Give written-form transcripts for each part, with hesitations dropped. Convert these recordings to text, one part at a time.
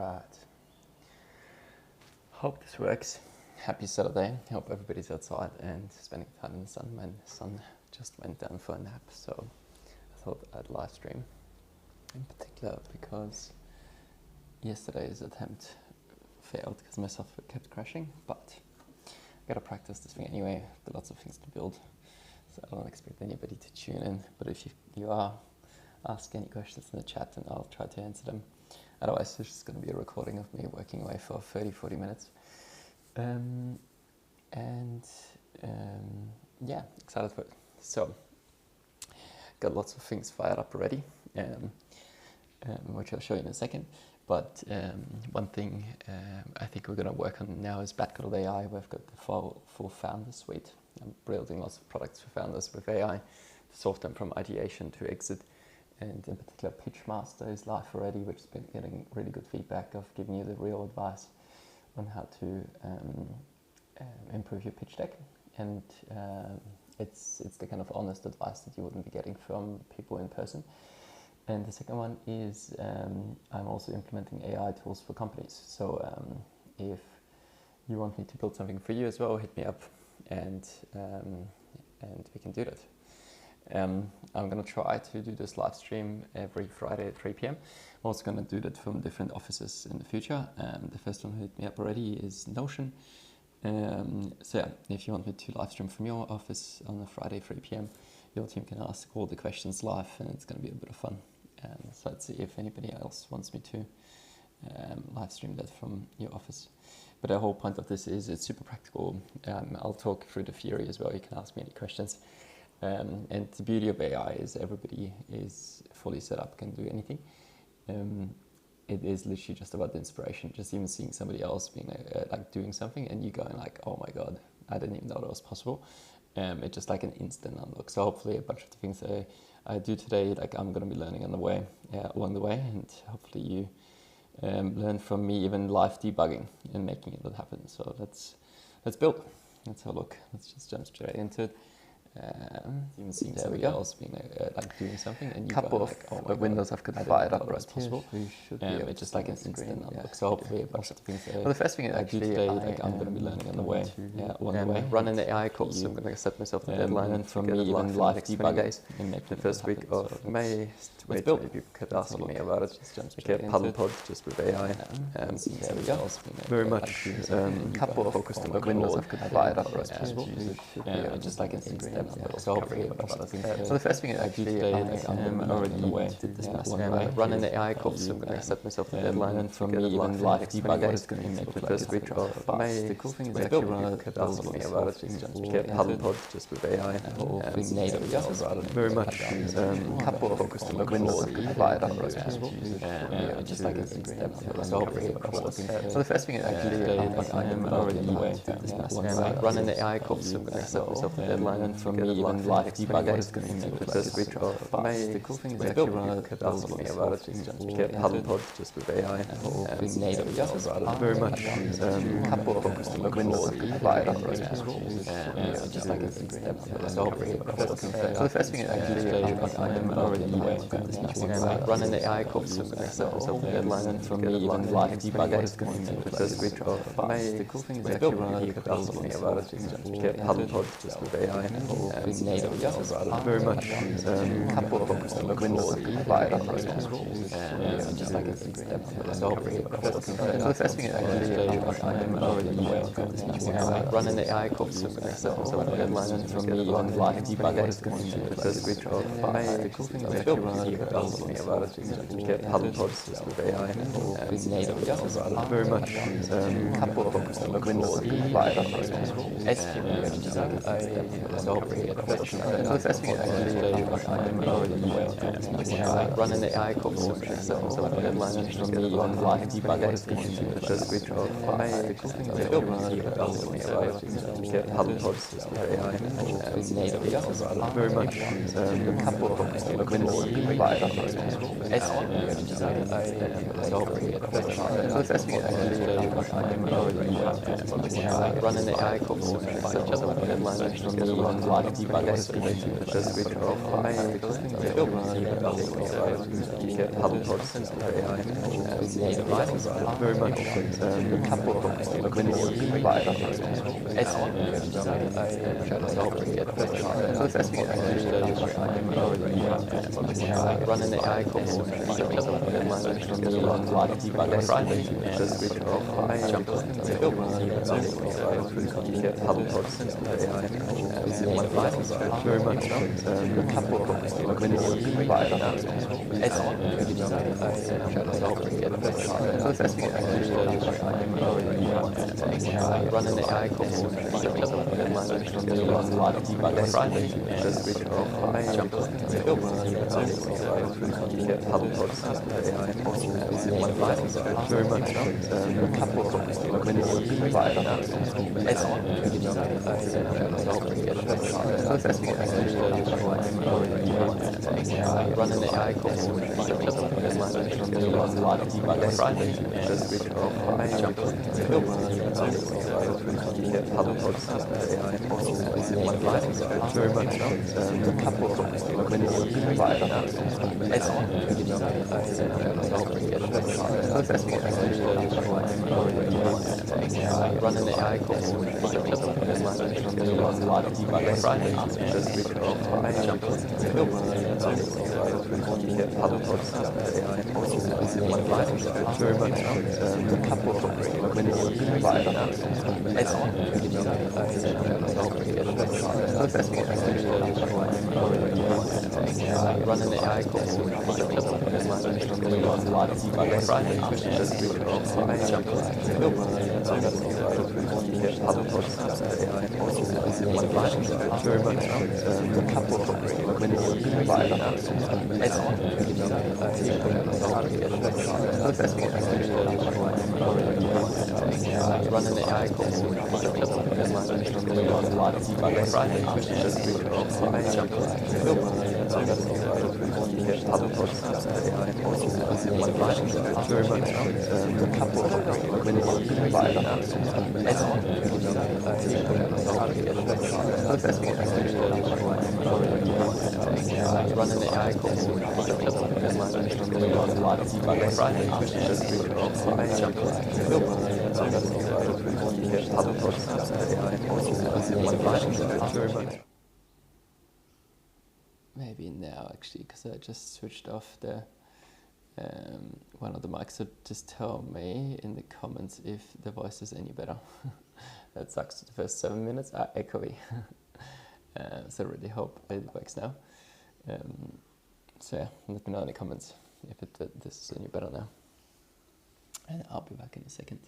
Alright. Hope this works. Happy Saturday. Hope everybody's outside and spending time in the sun. My son just went down for a nap, so I thought I'd live stream. In particular because yesterday's attempt failed because my software kept crashing, but I gotta practice this thing anyway. Got lots of things to build, so I don't expect anybody to tune in. But if you are, ask any questions in the chat and I'll try to answer them. Otherwise, it's just going to be a recording of me working away for 30-40 minutes. Yeah, excited for it. So, got lots of things fired up already, which I'll show you in a second. But one thing I think we're going to work on now is Batko AI. We've got the full founder suite. I'm building lots of products for founders with AI to solve them from ideation to exit. And in particular, Pitchmaster is live already, which has been getting really good feedback of giving you the real advice on how to improve your pitch deck. And it's the kind of honest advice that you wouldn't be getting from people in person. And the second one is I'm also implementing AI tools for companies. So if you want me to build something for you as well, hit me up and we can do that. I'm going to try to do this live stream every Friday at 3 p.m. I'm also going to do that from different offices in the future. The first one who hit me up already is Notion. So yeah, if you want me to live stream from your office on a Friday 3 p.m., your team can ask all the questions live and it's going to be a bit of fun. So let's see if anybody else wants me to live stream that from your office. But the whole point of this is it's super practical. I'll talk through the theory as well. You can ask me any questions. And the beauty of AI is everybody is fully set up, can do anything. It is literally just about the inspiration, just even seeing somebody else being like doing something and you going like, oh my God, I didn't even know that was possible. It's just like an instant unlock. So hopefully a bunch of the things that I do today, like I'm going to be learning on the way, along the way, and hopefully you learn from me even live debugging and making it happen. So let's build. Let's have a look. Let's just jump straight into it. Even seeing somebody else being like doing something and you couple of like, oh my windows I've got fired up as possible. It's just like an instant unlock. So hopefully a bunch of things. Well, the first thing I do today, like I'm going to be learning on the way, along the way. Run an AI course. So I'm going to set myself the deadline and from me even live debugging and make the first week of May. Wait, many people kept asking me about it. Okay, paddle pod just with AI. There we go. Very much couple of focused on the windows I've got fired up as possible. Just like an instant. So hopefully so the first thing I do today, like I'm already did this run an AI course. So I'm going to set myself the deadline and from me even live debugging is going to make the first week of May. The cool thing is actually run kept asking me about it. Paddle pod just with AI. Very much couple of focused on the windows I've got fired up as possible. Just like an instant. So hopefully so the first thing I do today, like I'm already did this run an AI course. So I'm going to set myself the deadline and from me even live debugging is going to make the first week of May. The cool thing is actually run kept asking me about it. Paddle pod just with AI. Very much couple of focused on the windows I've got fired up as possible. Just like an instant. So hopefully so the first thing I do today, like I'm already did this run an AI course. So I'm going to set myself the deadline and from me even live debugging is going to make the first week of May. The cool thing is actually run kept asking me about it. Paddle pod just with AI. Very much couple of focused on the windows I've got fired up as possible. Just like an instant. So hopefully so the first thing I do today, like I'm already did this run an AI course. So I'm going to set myself the deadline and from me even live debugging is going to make the first week of May. The cool thing is actually run kept asking me about it. Paddle pod just with AI. Very much couple of focused on the windows I've got fired up as possible. So hopefully so the first thing I do today, like I'm already run an AI course. So I'm going to set myself the deadline and from me even live debugging is going to make the first week of May. The cool thing is actually run kept asking me about it. Paddle pod just with AI. Very much couple of focused on the windows I've got fired up as possible. So hopefully so the first thing I do today, like I'm already run an AI course. So I'm going to set myself the deadline and from me even live very much. Run an AI course Very much. Run an AI course Very much. Run an AI course Very much. Run an AI course Very much. Run an AI course Very much. Run an AI course Very much. Run an AI course Very much. Maybe now actually, because I just switched off the one of the mics, so just tell me in the comments if the voice is any better. That sucks. The first 7 minutes are echoey. So I really hope it works now. So yeah, let me know in the comments if this is any better now. And I'll be back in a second.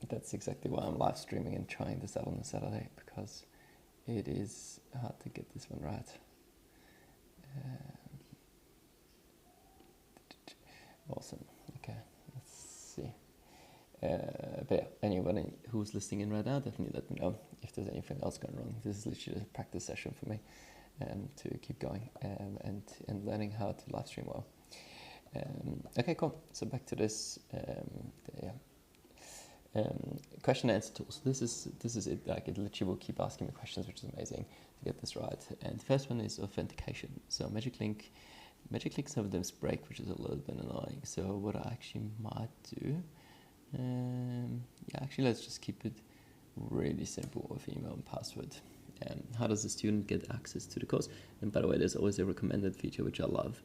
That's exactly why I'm live streaming and trying this out on a Saturday, because it is hard to get this one right. Awesome. Okay, let's see. But yeah, anybody who's listening in right now, definitely let me know if there's anything else going wrong. This is literally a practice session for me to keep going and learning how to live stream well. Okay, cool. So back to this. Question and answer tools. This is it. Like, it literally will keep asking me questions, which is amazing to get this right. And the first one is authentication. So Magic Link, some of them break, which is a little bit annoying. So what I actually might do, actually let's just keep it really simple with email and password. How does the student get access to the course? And by the way, there's always a recommended feature, which I love.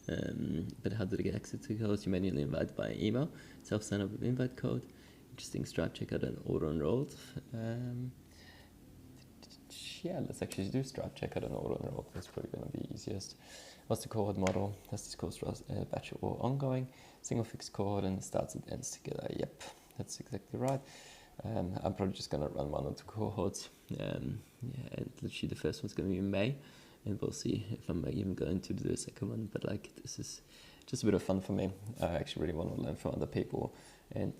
But how do they get access to the course? You manually invite by email, self-sign up with invite code, interesting Stripe checkout and auto-enrolled. Let's actually do Stripe checkout and auto-enrolled. That's probably going to be easiest. What's the cohort model? Does this course batch or ongoing? Single fixed cohort and starts and ends together. Yep, that's exactly right. I'm probably just going to run one or two cohorts. And literally the first one's going to be in May. And we'll see if I'm even going to do the second one. But like, this is just a bit of fun for me. I actually really want to learn from other people. And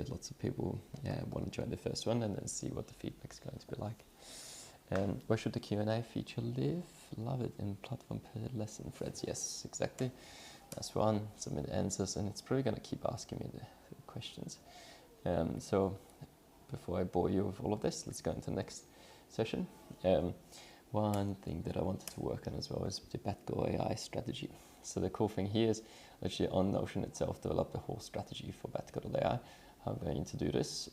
lots of people want to join the first one and then see what the feedback's going to be like. Where should the Q&A feature live? Love it in platform per lesson threads. Yes, exactly. That's one. Submit answers, and it's probably going to keep asking me the questions. So before I bore you with all of this, let's go into the next session. One thing that I wanted to work on as well is the Batko AI strategy. So the cool thing here is actually on Notion itself developed the whole strategy for Batko.ai, how I'm going to do this,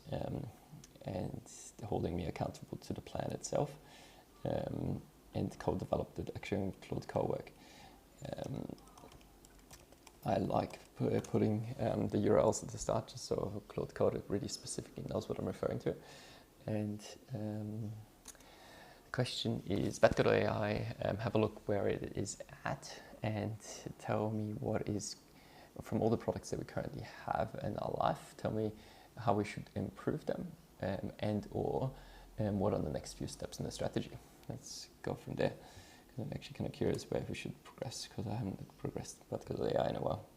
and holding me accountable to the plan itself, and co-developed it actually in Claude Co-work. I like putting the URLs at the start just so Claude Code really specifically knows what I'm referring to. And the question is, Batko.ai, have a look where it is at and tell me what is, from all the products that we currently have in our life, tell me how we should improve them, and or what are the next few steps in the strategy. Let's go from there. I'm actually kind of curious where we should progress because I haven't progressed Batko.ai in a while.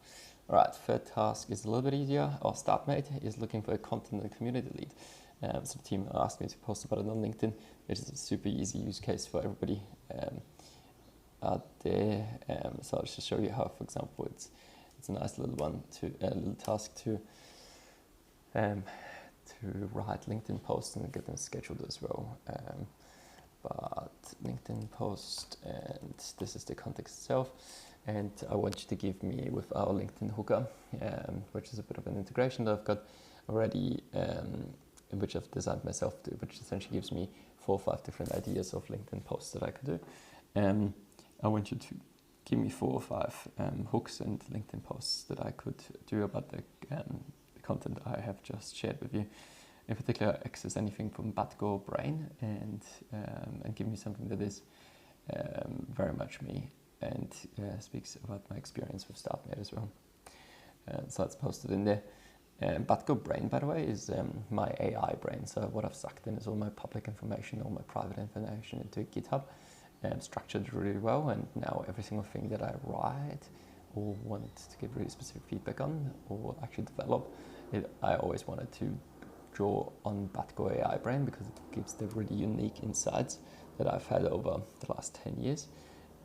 All right, third task is a little bit easier. Our StartMate is looking for a content and community lead. So the team asked me to post about it on LinkedIn, which is a super easy use case for everybody out there. So I'll just show you how, for example, it's a nice little one little task to write LinkedIn posts and get them scheduled as well. But LinkedIn post, and this is the context itself, and I want you to give me with our LinkedIn hooker, which is a bit of an integration that I've got already, which I've designed myself to, which essentially gives me 4 or 5 different ideas of LinkedIn posts that I could do. I want you to give me 4 or 5 hooks and LinkedIn posts that I could do about the content I have just shared with you. In particular, access anything from Batko Brain and give me something that is very much me and speaks about my experience with StartMate as well. So it's posted in there. Batko Brain, by the way, is my AI brain. So what I've sucked in is all my public information, all my private information into GitHub, structured really well. And now every single thing that I write or want to give really specific feedback on or actually develop, I always wanted to draw on Batko AI Brain because it gives the really unique insights that I've had over the last 10 years.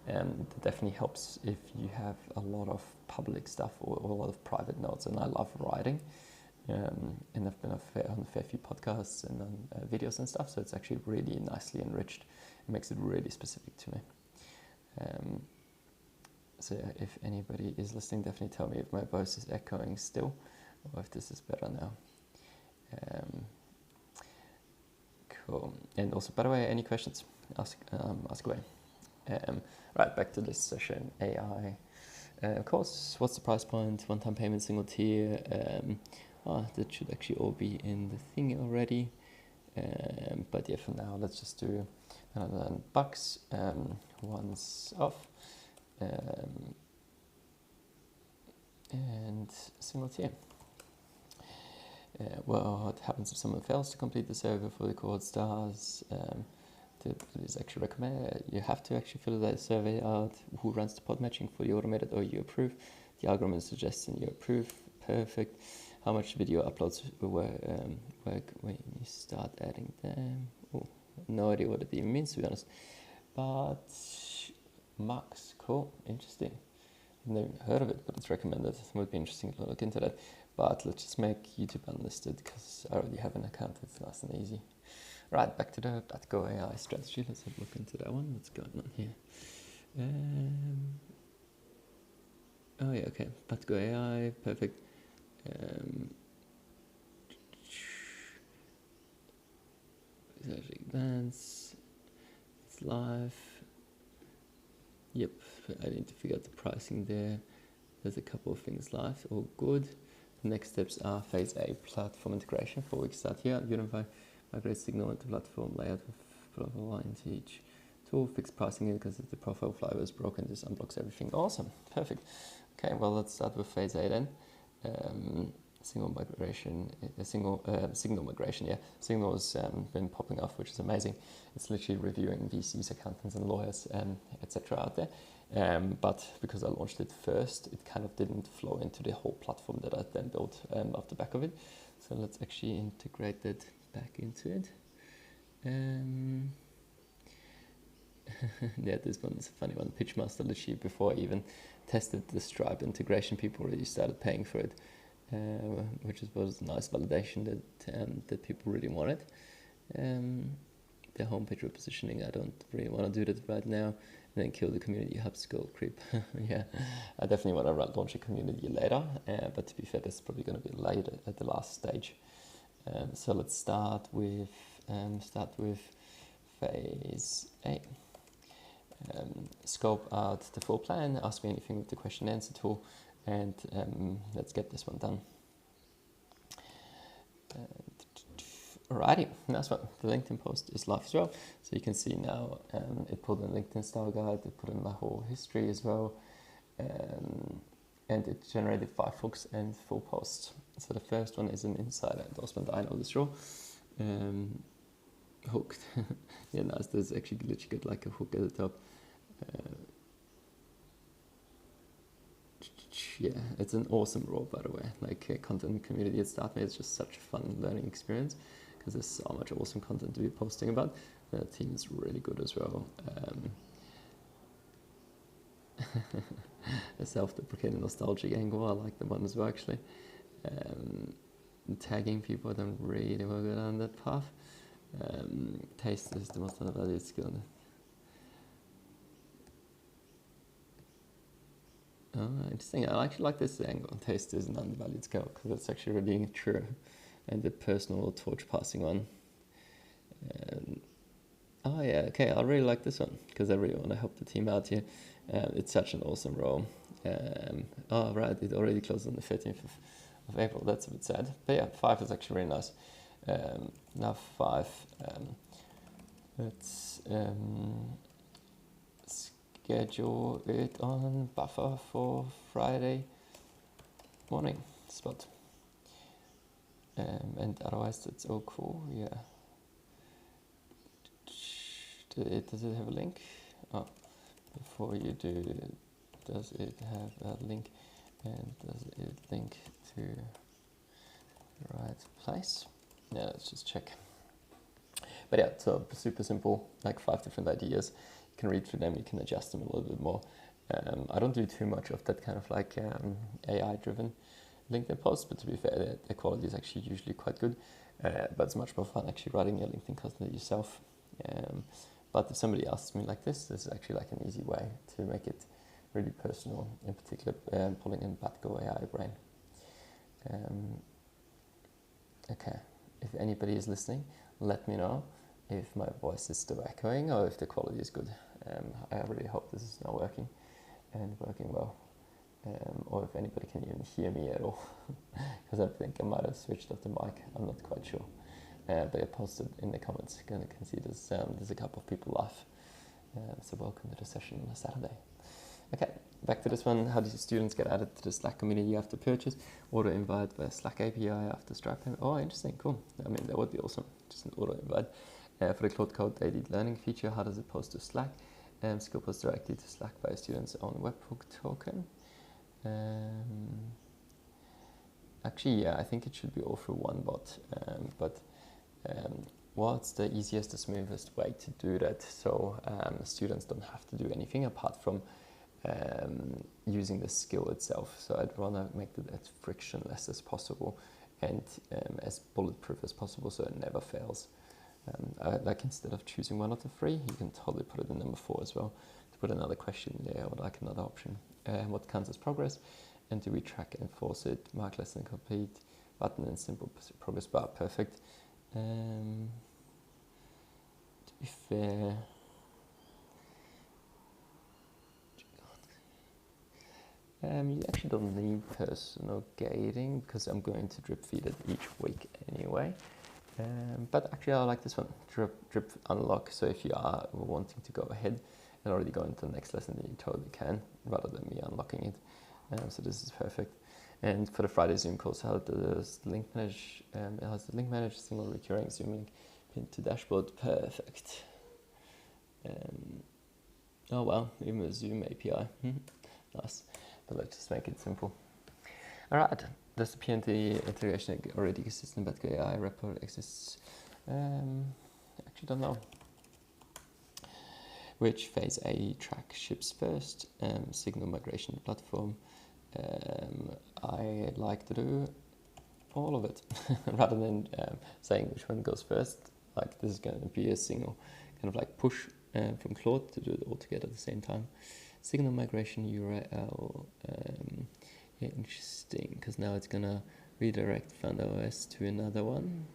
And it definitely helps if you have a lot of public stuff or a lot of private notes. And I love writing. And I've been on a fair few podcasts and on videos and stuff. So it's actually really nicely enriched. It makes it really specific to me. So yeah, if anybody is listening, definitely tell me if my voice is echoing still or if this is better now. Cool. And also, by the way, any questions? Ask away. Right, back to this session. AI. Of course, what's the price point? One-time payment, single tier. That should actually all be in the thing already. But yeah, for now, let's just do $100 once off. And single tier. What happens if someone fails to complete the survey for the cohort stars? It is actually recommended. You have to actually fill that survey out. Who runs the pod matching for the automated or you approve? The algorithm is suggesting you approve. Perfect. How much video uploads work when you start adding them? Oh, no idea what it even means, to be honest. But max, cool, interesting. I've never heard of it, but it's recommended. It would be interesting to look into that. But let's just make YouTube unlisted because I already have an account. It's nice and easy. Right, back to the Batko AI strategy. Let's have a look into that one. What's going on here? Oh yeah, okay. Batko AI, perfect. Advance. It's live. Yep, I need to figure out the pricing there. There's a couple of things live. All good. Next steps are phase A, platform integration. 4 weeks start here. Unify, migrate signal into platform layout with blah, blah, blah into each tool. Fix pricing here because if the profile flyover is broken, this unblocks everything. Awesome, perfect. Okay, well, let's start with phase A then. Signal migration, signal migration, yeah. Signal has been popping off, which is amazing. It's literally reviewing VCs, accountants and lawyers, etc. out there. But because I launched it first, it kind of didn't flow into the whole platform that I then built off the back of it. So let's actually integrate that back into it. Yeah, this one is a funny one. Pitchmaster, literally before I even tested the Stripe integration, people already started paying for it, which was a nice validation that that people really wanted. the homepage repositioning. I don't really want to do that right now, and then kill the community hub skill creep. Yeah, I definitely want to launch a community later, but to be fair, this is probably going to be later at the last stage. So let's start with phase A. Scope out the full plan, ask me anything with the question and answer tool, and let's get this one done. Alrighty, nice one. The LinkedIn post is live as well, so you can see now it pulled in LinkedIn style guide, it put in my whole history as well, and it generated 5 hooks and 4 posts. So the first one is an insider endorsement. I know this role. Hooked. Yeah, nice. There's actually literally got like a hook at the top. Yeah, it's an awesome role, by the way. Like content community at StartMate is just such a fun learning experience because there's so much awesome content to be posting about. The team is really good as well. A self-deprecating nostalgic angle, I like the one as well actually. Tagging people, I don't really want to go down that path. Taste is the most undervalued skill. Oh, interesting. I actually like this angle. Taste is an undervalued skill because it's actually really true. And the personal torch passing one. Oh yeah, okay. I really like this one because I really want to help the team out here. It's such an awesome role. Oh right, it already closed on the 13th of April. That's a bit sad. But yeah, 5 is actually really nice. Now 5. Let's schedule it on buffer for Friday morning spot. And otherwise that's all cool, yeah. Does it have a link? Oh, before you do, does it have a link? And does it link to the right place? Yeah, let's just check. But yeah, so super simple, like 5 different ideas. You can read through them, you can adjust them a little bit more. I don't do too much of that kind of like AI-driven LinkedIn posts, but to be fair, the quality is actually usually quite good. But it's much more fun actually writing your LinkedIn content yourself. But if somebody asks me like this is actually like an easy way to make it really personal, in particular pulling in Batko AI brain. Okay, if anybody is listening, let me know if my voice is still echoing or if the quality is good. I really hope this is now working and working well. Or if anybody can even hear me at all, because I think I might have switched off the mic, I'm not quite sure. But I posted in the comments, you can see there's a couple of people live. So welcome to the session on a Saturday. Okay, back to this one. How do students get added to the Slack community after purchase? Auto invite via Slack API after Stripe payment. Oh, interesting, cool. I mean, that would be awesome, just an auto invite. For the Cloud Code daily learning feature, how does it post to Slack? Skill posts directly to Slack by a student's own webhook token. Actually, yeah, I think it should be all through one bot, but what's the easiest, the smoothest way to do that so students don't have to do anything apart from using the skill itself? So I'd rather make it as frictionless as possible and as bulletproof as possible so it never fails. Like instead of choosing one of the 3, you can totally put it in number 4 as well to put another question there or like another option. What counts as progress, and do we track and enforce it? Mark less than complete, button and simple progress bar, perfect. To be fair, you actually don't need personal gating because I'm going to drip feed it each week anyway. But actually I like this one, drip unlock. So if you are wanting to go ahead and already go into the next lesson, then you totally can, rather than me unlocking it. So this is perfect. And for the Friday Zoom calls, how does link manage? It has the link manage, single recurring Zoom link pinned to dashboard. Perfect. Oh wow, even a Zoom API. Nice. But let's just make it simple. All right. Does the PNT integration already exist in Batko AI? Repo exists? Actually, don't know. Which phase A track ships first? Signal migration platform. I like to do all of it rather than saying which one goes first. like this is going to be a single kind of like push from Claude to do it all together at the same time. Signal migration URL, yeah, interesting, because now it's gonna redirect FoundOS to another one.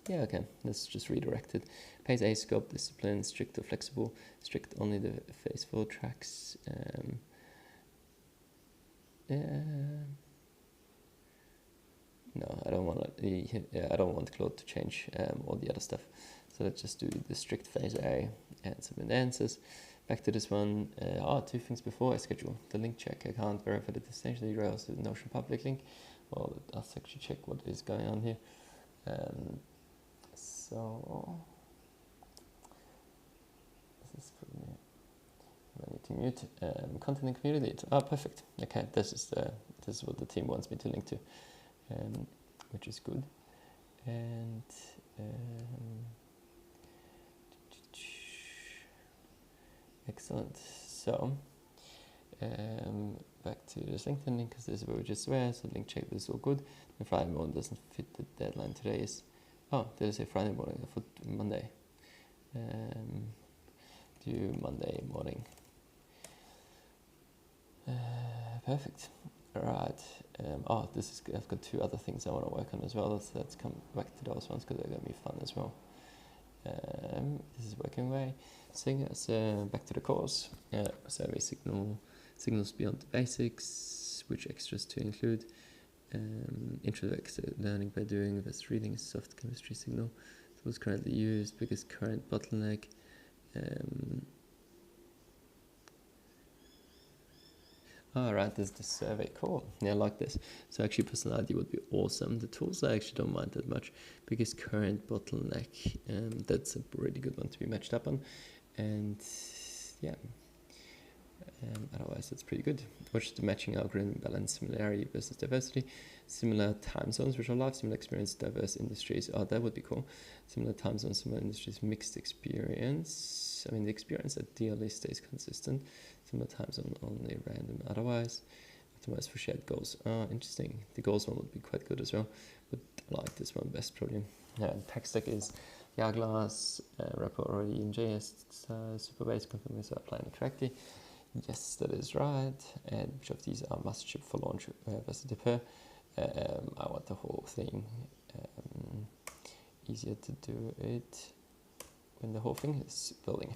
Yeah, okay, let's just redirect it. Pays A scope, discipline, strict or flexible, strict only the faithful tracks. No, I don't want to. I don't want Claude to change all the other stuff. So let's just do the strict phase A and submit answers. Back to this one. Two things before I schedule the link check. I can't verify the destination URL, so the Notion public link. Well, let's actually check what is going on here. So this is for me. I need to mute. Content and community lead. Oh, perfect. Okay, this is what the team wants me to link to, which is good. And excellent. So back to this LinkedIn link, because this is where we just were. So link check, this is all good. The Friday morning doesn't fit the deadline. Today is, did I say Friday morning? I thought Monday. Do Monday morning. Perfect. All right. This is. I've got two other things I want to work on as well. So let's come back to those ones because they're gonna be fun as well. This is working away. Back to the course. Survey signals beyond the basics. Which extras to include? Introductory learning by doing versus reading a soft chemistry signal. Tools currently used. Biggest current bottleneck. Alright, there's the survey. Cool. Yeah, I like this. So actually personality would be awesome. The tools I actually don't mind that much. Biggest current bottleneck. That's a really good one to be matched up on. And yeah. Otherwise that's pretty good. Watch the matching algorithm, balance similarity versus diversity. Similar time zones, which are life, similar experience, diverse industries. Oh, that would be cool. Similar time zones, similar industries, mixed experience. I mean, the experience ideally stays consistent. Similar time zone, only random otherwise. Optimize for shared goals. Interesting. The goals one would be quite good as well. But I like this one best probably. Tech stack is Yarglass, wrapper already in JS, super base, confirming so applying it correctly. Yes, that is right. And which of these are must ship for launch versus deploy? I want the whole thing. Easier to do it when the whole thing is building.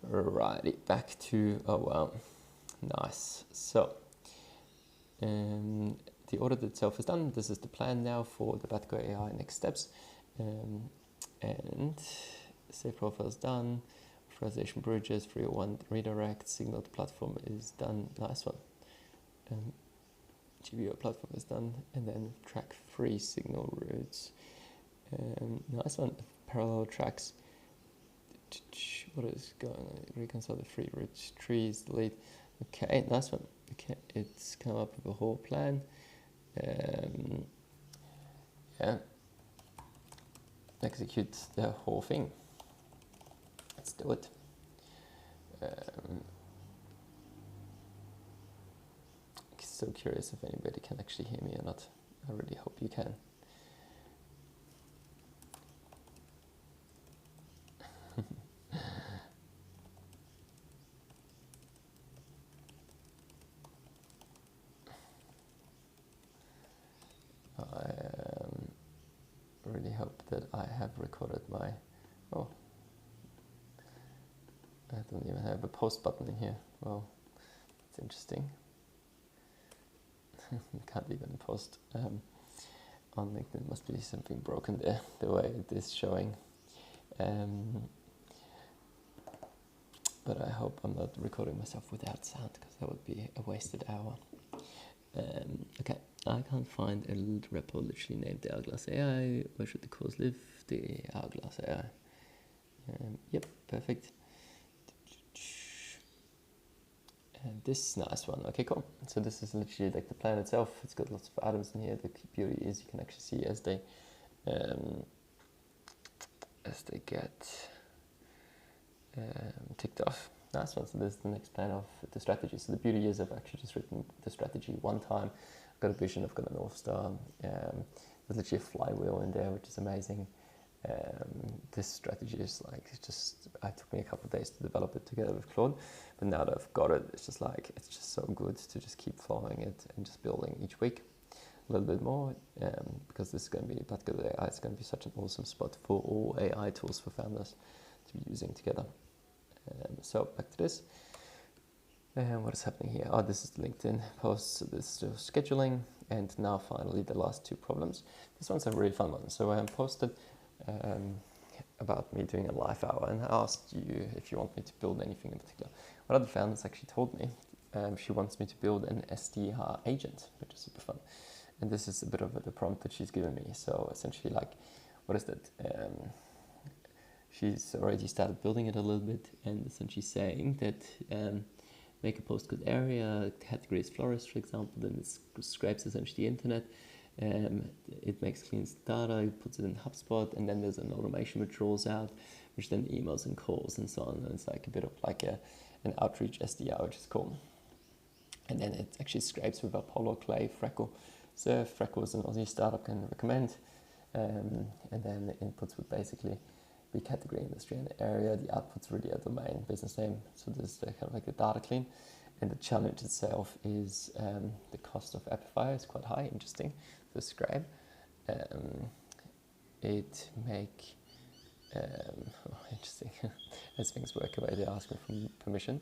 Righty, back to, oh wow, nice. So, the audit itself is done. This is the plan now for the Batko AI next steps. And save profile is done. Authorization bridges, 301 redirect, signal to platform is done. Nice one. GBO platform is done. And then track 3 signal routes. Nice one. Parallel tracks. What is going on? Reconcile the 3 routes, trees, delete. Okay, nice one. Okay, it's come up with a whole plan. Yeah. Execute the whole thing. Let's do it. So curious if anybody can actually hear me or not. I really hope you can. I really hope that I have recorded my... Oh, I don't even have a post button in here. Well, it's interesting. Can't even post on LinkedIn. Must be something broken there, the way it is showing. But I hope I'm not recording myself without sound, because that would be a wasted hour. Okay, I can't find a repo literally named the Hourglass AI. Where should the course live? The Hourglass AI. Yep, perfect. And this nice one. Okay, cool. So this is literally like the plan itself. It's got lots of items in here. The beauty is you can actually see as they get ticked off. Nice one. So this is the next plan of the strategy. So the beauty is I've actually just written the strategy one time. I've got a vision, I've got a North Star. There's literally a flywheel in there, which is amazing. This strategy is like, it took me a couple of days to develop it together with Claude, but now that I've got it, it's just so good to just keep following it and just building each week a little bit more, because this is going to be, Batko AI is going to be such an awesome spot for all AI tools for founders to be using together. So back to this. What is happening here? Oh, this is the LinkedIn post. So this is scheduling, and now finally the last two problems. This one's a really fun one. So I posted about me doing a live hour, and I asked you if you want me to build anything in particular. One of the founders actually told me she wants me to build an SDR agent, which is super fun. And this is a bit of the prompt that she's given me. So essentially, like, what is that? She's already started building it a little bit, and essentially saying that make a postcode area, category is florist, for example, then it scrapes essentially the internet. It cleans data, it puts it in HubSpot, and then there's an automation which rolls out, which then emails and calls and so on. And it's like a bit of like an outreach SDR, which is cool. And then it actually scrapes with Apollo, Clay, Freckle. So Freckle is an Aussie startup, can recommend. And then the inputs would basically be category, industry, and area. The output's really a domain, business name. So this is kind of like the data clean. And the challenge itself is the cost of Appifier is quite high. Interesting to describe. Interesting. As things work away, they ask me for permission.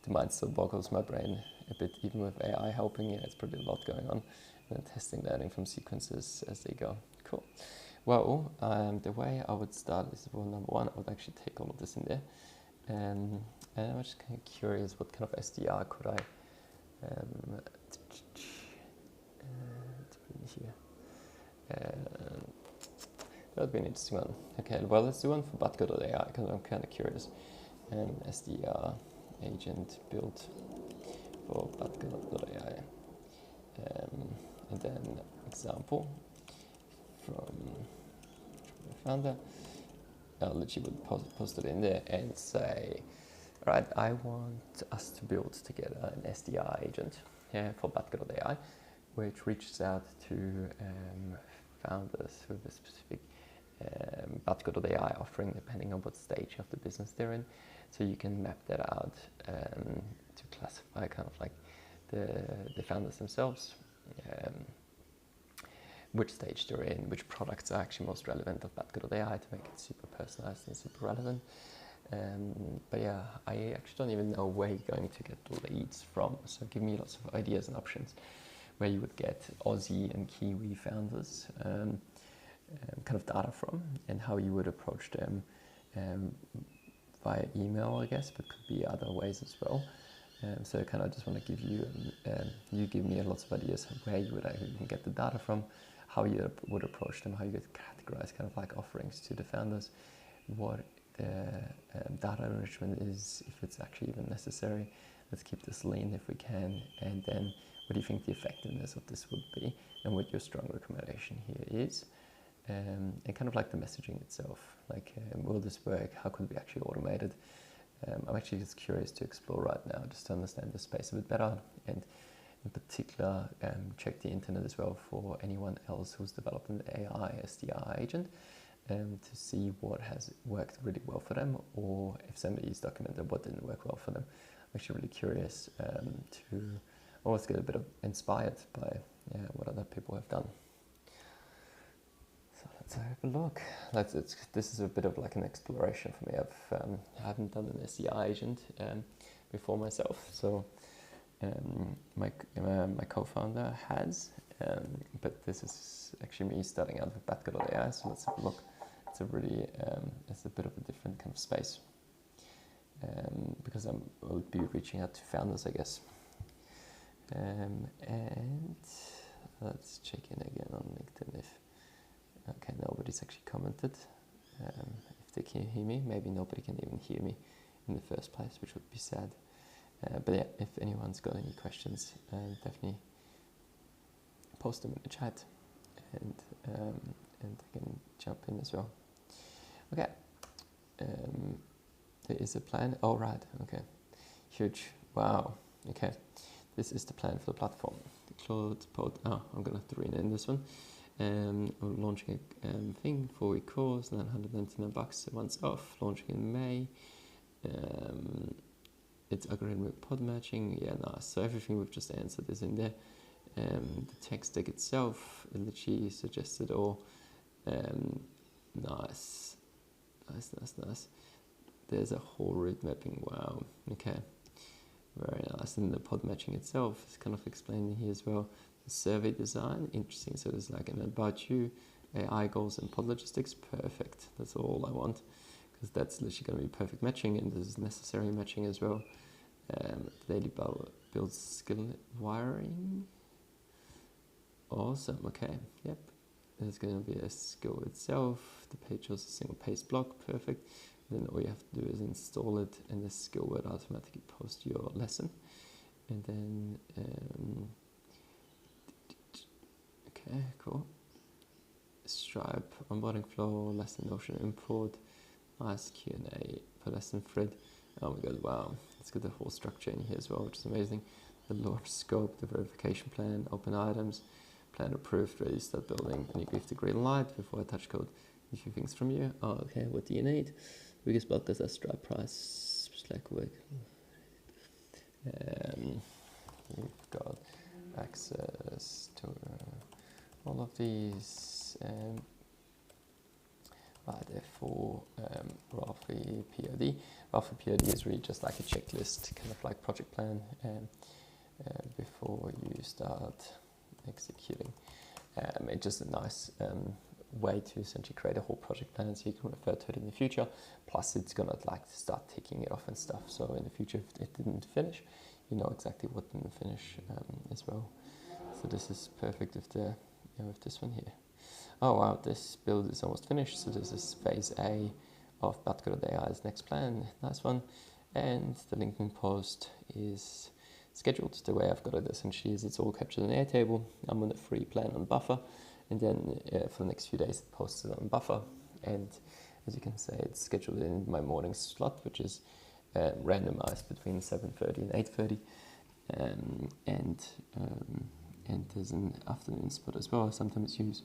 The mind still boggles my brain a bit, even with AI helping. Yeah, it's probably a lot going on. And then testing, learning from sequences as they go. Cool. Well, the way I would start is, well, number one, I would actually take all of this in there. And I'm just kind of curious, what kind of SDR could I let's put in here. That would be an interesting one. Okay, well, let's do one for Batko.ai, because I'm kind of curious. SDR agent built for Batko.ai. And then example from the founder. I'll literally would post it in there and say, all right, I want us to build together an SDR agent for Batko.ai, which reaches out to founders with a specific Batko.ai offering, depending on what stage of the business they're in. So you can map that out to classify kind of like the founders themselves, which stage they're in, which products are actually most relevant of Batko.ai to make it super personalized and super relevant. But yeah, I actually don't even know where you're going to get the leads from. So give me lots of ideas and options where you would get Aussie and Kiwi founders kind of data from, and how you would approach them via email, I guess, but could be other ways as well. So kind of just want to give you, you give me lots of ideas of where you would even get the data from, how you would approach them, how you would categorize kind of like offerings to the founders, what the data enrichment is, if it's actually even necessary. Let's keep this lean if we can. And then what do you think the effectiveness of this would be, and what your strong recommendation here is. And kind of like the messaging itself, like will this work, how could it be actually automated? I'm actually just curious to explore right now, just to understand the space a bit better, and in particular check the internet as well for anyone else who's developed an AI SDR agent, to see what has worked really well for them, or if somebody's documented what didn't work well for them. I'm actually really curious to always get a bit of inspired by what other people have done. So let's have a look. This is a bit of like an exploration for me. I haven't done an SDR agent before myself, so my co-founder has, but this is actually me starting out with Batko.ai. So let's have a look. It's a really it's a bit of a different kind of space, because I'll be reaching out to founders, I guess. And let's check in again on LinkedIn if. Okay, nobody's actually commented. If they can hear me, maybe nobody can even hear me in the first place, which would be sad. But yeah, if anyone's got any questions, definitely post them in the chat, and I can jump in as well. Okay. There is a plan. Oh, right. Okay. Huge. Wow. Okay. This is the plan for the platform. The Cloud Pod. Oh, I'm going to have to rename this one. I'm launching a thing, 4-week course, $999 once off, launching in May. It's algorithmic pod matching. Yeah, nice. So everything we've just answered is in there. The tech stack itself, literally suggested all. Nice. Nice. There's a whole route mapping. Wow. Okay. Very nice. And the pod matching itself is kind of explained here as well. The survey design, interesting. So there's like an about you, AI goals, and pod logistics. Perfect. That's all I want, because that's literally going to be perfect matching, and there's necessary matching as well. Daily builds skill wiring. Awesome. Okay. Yep. There's going to be a skill itself. The page shows a single paste block. Perfect. Then all you have to do is install it, and the skill will automatically post your lesson. And then, okay, cool. Stripe, onboarding flow, lesson notion import, nice Q&A per lesson thread. Oh my god, wow. Let's get the whole structure in here as well, which is amazing. The launch scope, the verification plan, open items, plan approved, ready to start building, and you give the green light before I touch code. A few things from you. Oh, okay, what do you need? Biggest bulk is a Stripe price, Slack work. You've got access to all of these. Therefore, Rafi POD. Rafi POD is really just like a checklist, kind of like project plan before you start executing. It's just a nice way to essentially create a whole project plan, so you can refer to it in the future. Plus, it's gonna like start ticking it off and stuff. So in the future, if it didn't finish, you know exactly what didn't finish as well. So this is perfect with the with this one here. Oh wow, this build is almost finished. So this is phase A of Batko.ai's next plan. Nice one. And the linking post is scheduled. The way I've got it essentially is it's all captured in Airtable. I'm on a free plan on Buffer. And then for the next few days, it posted on Buffer. And as you can see, it's scheduled in my morning slot, which is randomized between 7:30 and 8:30. And there's an afternoon spot as well I sometimes use.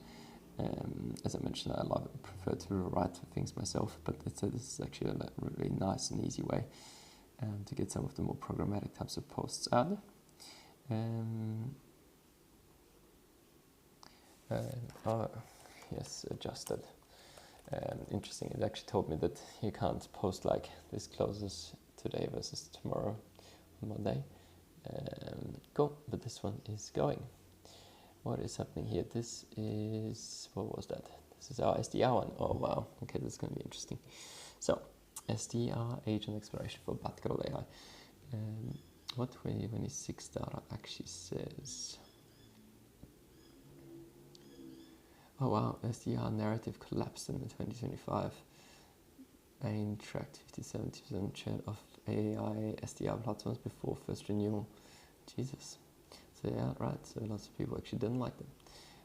As I mentioned, I prefer to write things myself, but this is actually a really nice and easy way to get some of the more programmatic types of posts out. Yes, adjusted. Interesting. It actually told me that you can't post like this closes today versus tomorrow on Monday. Cool, but this one is going. What is happening here? This is, what was that? This is our SDR one. Oh wow, okay, this is going to be interesting. So, SDR agent exploration for Batko.ai. What 2026 data actually says? Oh wow, SDR narrative collapsed in the 2025. Bain tracked 50-70% churn of AI SDR platforms before first renewal. Jesus. So yeah, right, so lots of people actually didn't like them.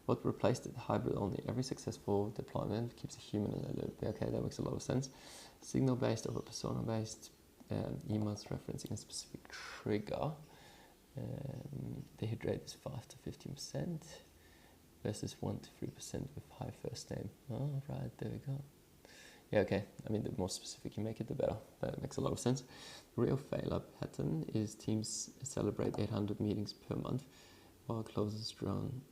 What replaced it? Hybrid only. Every successful deployment keeps a human in a loop. Okay, that makes a lot of sense. Signal-based over persona-based, emails referencing a specific trigger. The hit rate is 5-15% versus 1-3% with high first name. Oh, right, there we go. Yeah, okay. I mean, the more specific you make it, the better. That makes a lot of sense. Real failure pattern is teams celebrate 800 meetings per month, while closers drown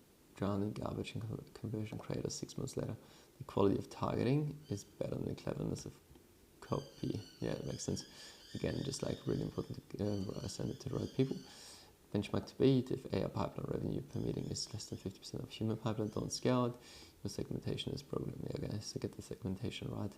in garbage and conversion creators 6 months later. The quality of targeting is better than the cleverness of copy. Yeah, it makes sense. Again, just like really important to send it to the right people. Benchmark to beat: if AI pipeline revenue per meeting is less than 50% of human pipeline, don't scale it. Your segmentation is broken. Yeah, guys, so get the segmentation right.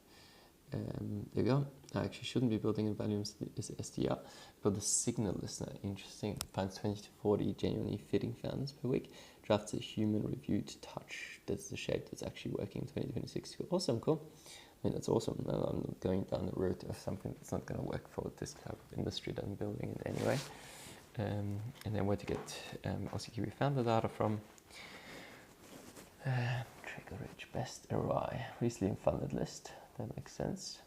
There you go. I actually shouldn't be building in volumes is SDR, but the signal listener, interesting. Finds 20 to 40 genuinely fitting founders per week. Drafts a human reviewed touch. That's the shape that's actually working in 2026. Awesome, cool. I mean, that's awesome. I'm not going down the route of something that's not going to work for this type of industry that I'm building in anyway. And then where to get OCQB founder data from. Trigger Rich Best ROI, recently funded list. that makes sense.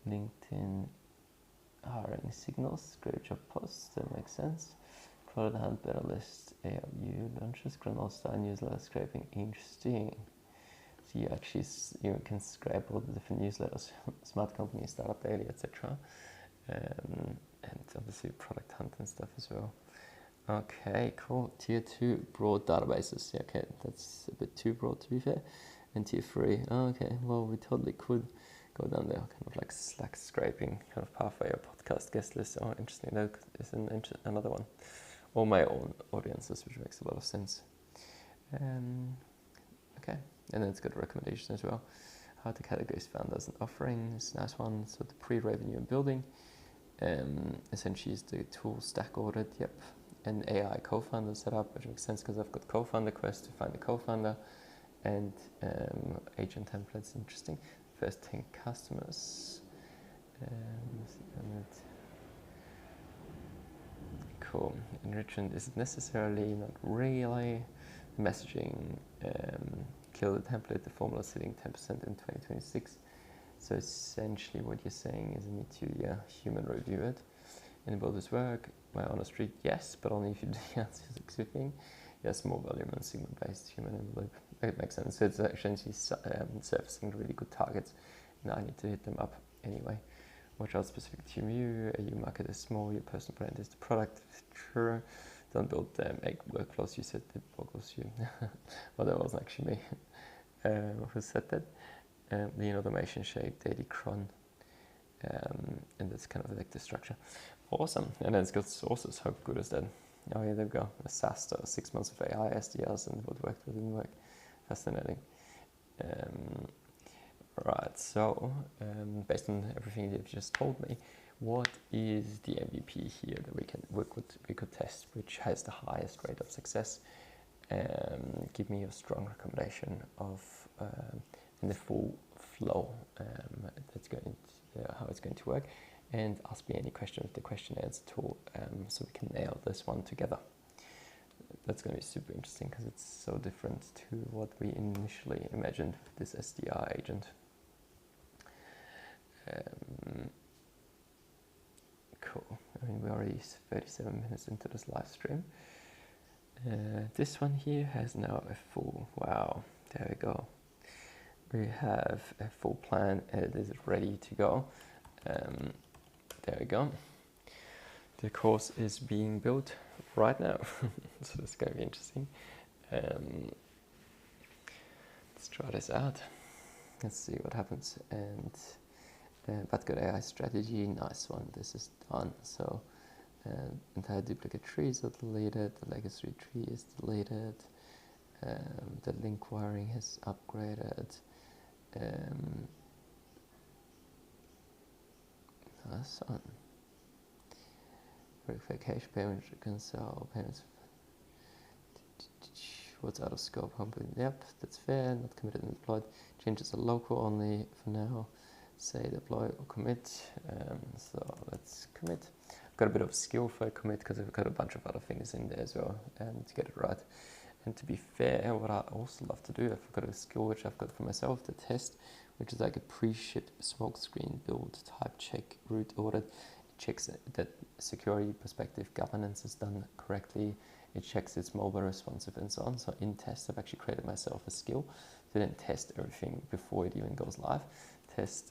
LinkedIn hiring signals, great job posts, that makes sense. Product hunt, better list, ARU launches, granola style newsletter scraping, interesting. So you actually you can scrape all the different newsletters, smart company, startup daily, etc. And obviously product hunt and stuff as well. Okay, cool. Tier 2, broad databases. Yeah, okay, that's a bit too broad to be fair. And Tier 3, okay, well, we totally could go down there, kind of like Slack scraping, kind of pathway or podcast guest list. Oh, interesting. That is another one. Or my own audiences, which makes a lot of sense. Okay, and then it's got recommendations as well. How to categorize founders and offerings, nice one. So the pre-revenue and building. Essentially is the tool stack audit, yep. And AI co-founder setup, which makes sense because I've got co-founder quest to find a co-founder, and agent templates, interesting. First 10 customers. Cool. Enrichment isn't necessarily, not really. Messaging, kill the template, the formula sitting 10% in 2026. So essentially what you're saying is I need to human review it. Enable this work. My honest read, yes, but only if you do the answers exceeding. Yes, more volume and segment-based human envelope. It makes sense. So it's actually surfacing really good targets. Now I need to hit them up anyway. Watch out specific to you. Your market is small. Your personal brand is the product. Sure. Don't build egg workflows. You said that workflows you. Well, that wasn't actually me. Who said that? Lean automation shape, daily cron. And that's kind of like the structure. Awesome. And then it's got sources. How good is that? Oh yeah, there we go. A SaaS, 6 months of AI, SDRs, and what worked, what didn't work. Fascinating. Right, so based on everything you've just told me, what is the MVP here that we could test, which has the highest rate of success? Give me a strong recommendation of in the full flow that's going to, how it's going to work, and ask me any question with the question answer tool so we can nail this one together. That's going to be super interesting because it's so different to what we initially imagined with this SDR agent. Cool. I mean, we're already 37 minutes into this live stream. This one here has now a full, wow, there we go. We have a full plan and it is ready to go. There we go. The course is being built right now, so it's going to be interesting. Let's try this out. Let's see what happens. And Batko AI strategy, nice one. This is done. So entire duplicate trees are deleted. The legacy tree is deleted. The link wiring has upgraded. Nice one. Verification payment reconcile payments. What's out of scope? Yep, that's fair. Not committed and deployed. Changes are local only for now. Say deploy or commit. So let's commit. I've got a bit of skill for a commit because I've got a bunch of other things in there as well to get it right. And to be fair, what I also love to do, I've got a skill which I've got for myself, the test, which is like a pre-ship smoke screen build type check root audit. It checks that security perspective governance is done correctly. It checks it's mobile responsive and so on. So in test, I've actually created myself a skill to then test everything before it even goes live. Test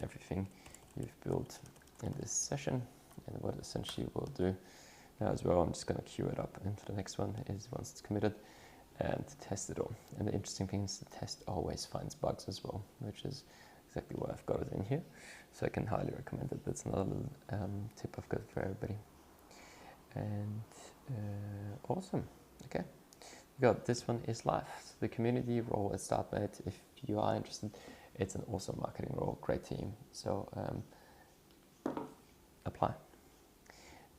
everything you've built in this session, and what essentially we'll do now as well, I'm just going to queue it up into the next one is once it's committed and test it all. And the interesting thing is the test always finds bugs as well, which is exactly why I've got it in here. So I can highly recommend it. That's another little tip I've got for everybody. And awesome. Okay. This one is live. So the community role at StartMate, if you are interested, it's an awesome marketing role, great team. So apply.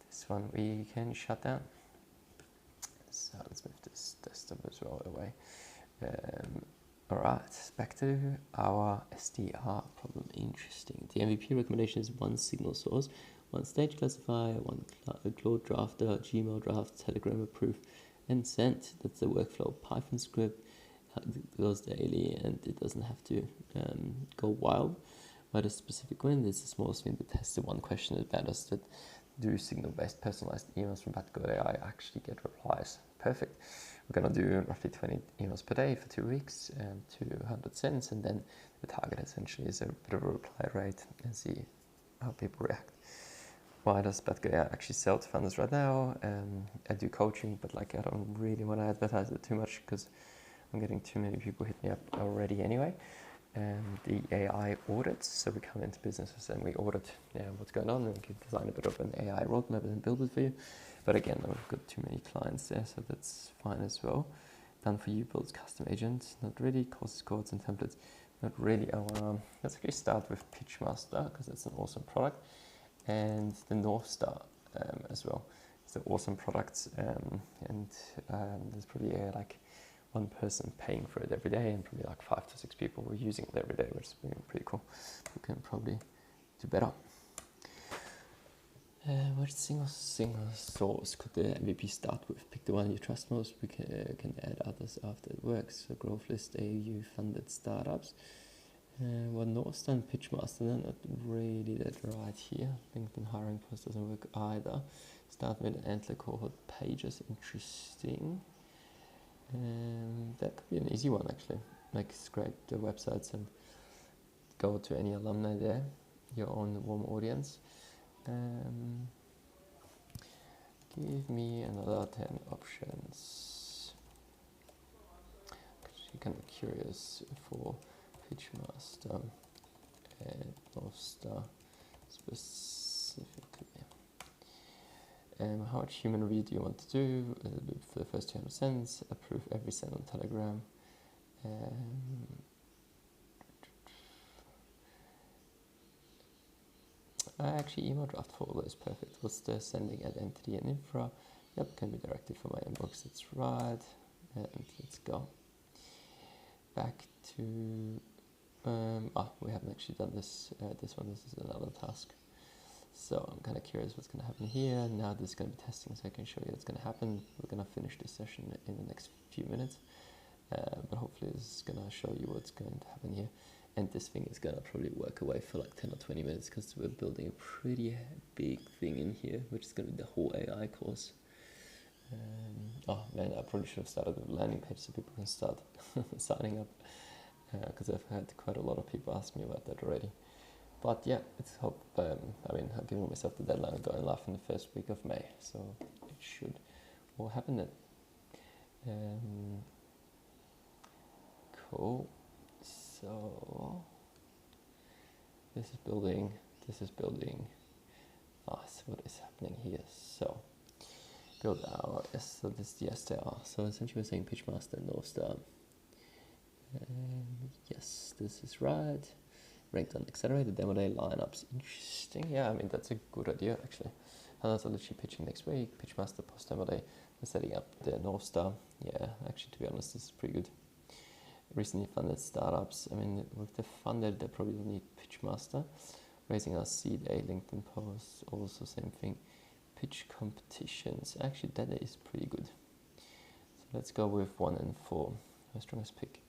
This one we can shut down. So let's move this desktop as well away. All right, back to our SDR problem. Interesting. The MVP recommendation is one signal source, one stage classifier, one Claude drafter, Gmail draft, Telegram approve, and sent. That's the workflow. Python script, it goes daily and it doesn't have to go wild. But a specific one, this is the smallest thing that tests the one question that matters, that do signal-based personalized emails from Batko AI actually get replies. Perfect. We're going to do roughly 20 emails per day for 2 weeks and 200 cents, and then the target essentially is a bit of a reply rate and see how people react. Why does Batko AI actually sell to founders right now? I do coaching, but like I don't really want to advertise it too much because I'm getting too many people hit me up already anyway. The AI audits, so we come into businesses and we audit what's going on, and we can design a bit of an AI roadmap and build it for you. But again, I've got too many clients there, so that's fine as well. Done for you builds custom agents, not really. Courses, codes, and templates, not really. Let's actually start with Pitchmaster because it's an awesome product, and the North Star as well. It's an awesome product, and there's probably like one person paying for it every day, and probably like 5 to 6 people were using it every day, which is pretty cool. We can probably do better. Which single source could the MVP start with? Pick the one you trust most. We can add others after it works. So growth list, AU funded startups. North Star and Pitchmaster, they're not really that right here. LinkedIn hiring post doesn't work either. Start with Antler cohort pages, interesting. That could be an easy one actually. Like scrape the websites and go to any alumni there, your own warm audience. Give me another 10 options. Actually kind of curious for Pitchmaster and North Star specifically. How much human review do you want to do? For the first 200 cents, approve every send on Telegram. Actually, email draft folder is perfect. What's the sending at entity and infra? Yep, can be directed from my inbox. That's right. And let's go back to. We haven't actually done this. This one. This is another task. So I'm kind of curious what's going to happen here. Now this is going to be testing, so I can show you what's going to happen. We're going to finish this session in the next few minutes, but hopefully this is going to show you what's going to happen here. And this thing is going to probably work away for like 10 or 20 minutes because we're building a pretty big thing in here, which is going to be the whole AI course. Oh man, I probably should have started with a landing page so people can start signing up, because I've had quite a lot of people ask me about that already. But yeah, it's hope. I'm giving myself the deadline of going live in the first week of May, so it should all happen then. Cool. So this is building. So what is happening here? So build our. So this is the STR. So essentially, we're saying Pitchmaster and North Star. Yes, this is right. Ranked on accelerated demo day lineups. Interesting. Yeah, I mean that's a good idea actually. Others are literally pitching next week. Pitchmaster post demo day. We're setting up the North Star. Yeah, actually to be honest, this is pretty good. Recently funded startups. I mean, with the funded, they probably don't need Pitchmaster. Raising our seed A LinkedIn posts. Also same thing. Pitch competitions. Actually, that is pretty good. So let's go with 1 and 4. My strongest pick.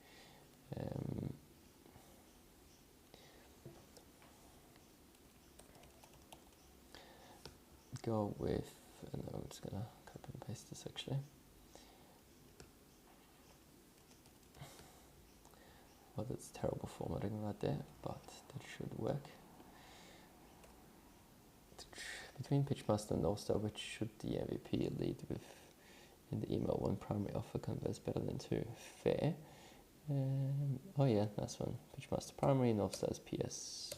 Go with, and I'm just gonna copy and paste this actually. Well, that's terrible formatting right there, but that should work. Between Pitchmaster and North Star, which should the MVP lead with in the email? One primary offer converts better than 2. Fair. Oh yeah, nice one. Pitchmaster primary, North Star's PS.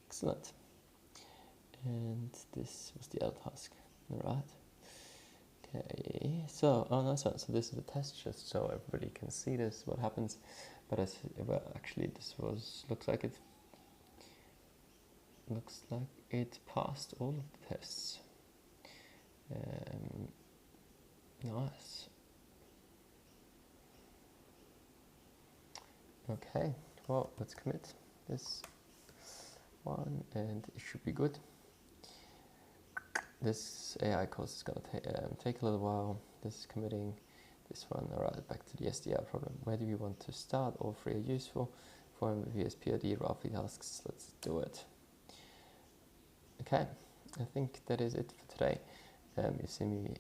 Excellent. And this was the other task, right? Okay, so, nice one. So this is a test just so everybody can see this, what happens. But actually this looks like it passed all of the tests. Nice. Okay, well, let's commit this one and it should be good. This AI course is going to take a little while. This is committing. this one. Alright, back to the SDR problem. Where do we want to start? All three are useful. For VSPRD, roughly tasks. Let's do it. Okay, I think that is it for today. You see me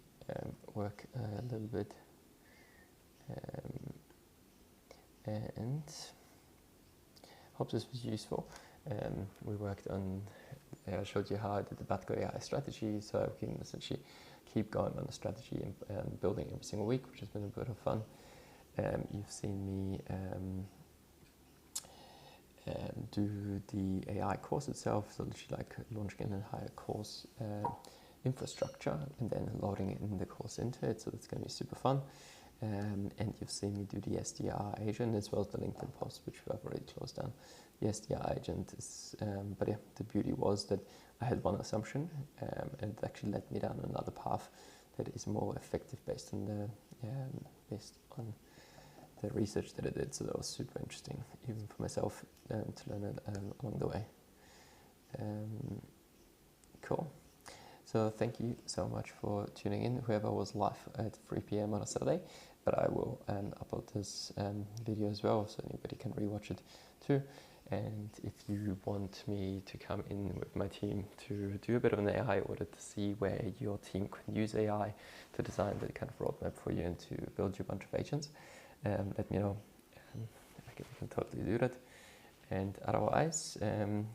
work a little bit, and hope this was useful. We worked on, I showed you how I did the Batko AI strategy, so I can essentially keep going on the strategy and building every single week, which has been a bit of fun. You've seen me do the AI course itself, so literally like launching an entire course infrastructure and then loading it in the course into it, so that's going to be super fun. And you've seen me do the SDR agent as well as the LinkedIn post, which I've already closed down. The SDR agent is, but yeah, the beauty was that I had one assumption, and it actually led me down another path that is more effective based on the research that I did. So that was super interesting, even for myself, to learn it along the way. Cool. So thank you so much for tuning in, whoever was live at 3 p.m. on a Saturday, but I will upload this video as well, so anybody can rewatch it too. And if you want me to come in with my team to do a bit of an AI audit to see where your team can use AI to design the kind of roadmap for you and to build you a bunch of agents, let me know. I can totally do that. And otherwise,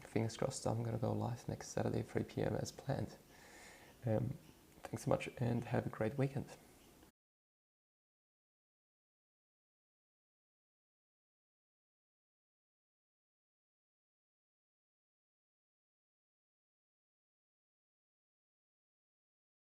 fingers crossed, I'm going to go live next Saturday, 3 p.m. as planned. Thanks so much and have a great weekend.